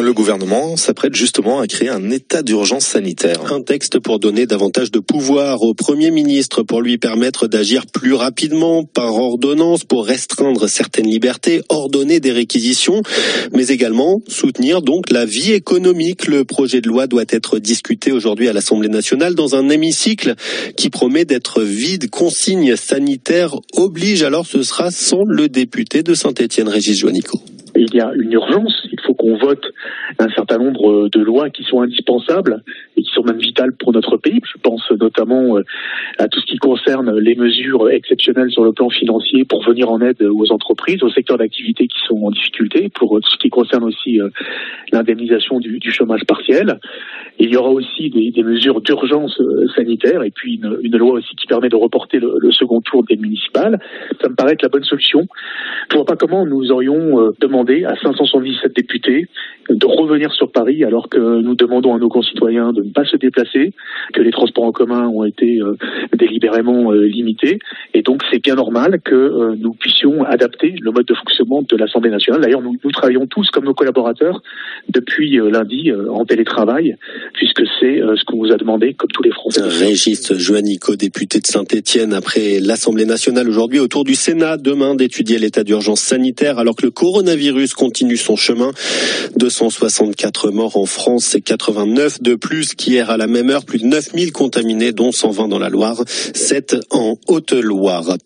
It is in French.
Le gouvernement s'apprête justement à créer un état d'urgence sanitaire. Un texte pour donner davantage de pouvoir au Premier ministre, pour lui permettre d'agir plus rapidement par ordonnance, pour restreindre certaines libertés, ordonner des réquisitions, mais également soutenir donc la vie économique. Le projet de loi doit être discuté aujourd'hui à l'Assemblée nationale dans un hémicycle qui promet d'être vide. Consigne sanitaire oblige, alors ce sera sans le député de Saint-Étienne, Régis Juanico. Il y a une urgence, il faut qu'on vote un certain nombre de lois qui sont indispensables et qui sont même vitales pour notre pays. Je pense notamment à tout ce qui concerne les mesures exceptionnelles sur le plan financier pour venir en aide aux entreprises, aux secteurs d'activité qui sont en difficulté, pour tout ce qui concerne aussi l'indemnisation du chômage partiel. Et il y aura aussi des mesures d'urgence sanitaire et puis une loi aussi qui permet de reporter le second tour des municipales. Ça me paraît être la bonne solution. Je ne vois pas comment nous aurions demandé à 577 députés de revenir sur Paris alors que nous demandons à nos concitoyens de ne pas se déplacer, que les transports en commun ont été délibérément limités. Et donc c'est bien normal que nous puissions adapter le mode de fonctionnement de l'Assemblée nationale. D'ailleurs, nous travaillons tous comme nos collaborateurs depuis lundi en télétravail, puisque c'est ce qu'on nous a demandé comme tous les Français. Régis Juanico, député de Saint-Étienne, après l'Assemblée nationale aujourd'hui, autour du Sénat demain d'étudier l'état d'urgence sanitaire alors que le coronavirus continue son chemin. 264 morts en France et 89 de plus qu'hier à la même heure. Plus de 9000 contaminés, dont 120 dans la Loire, 7 en Haute-Loire.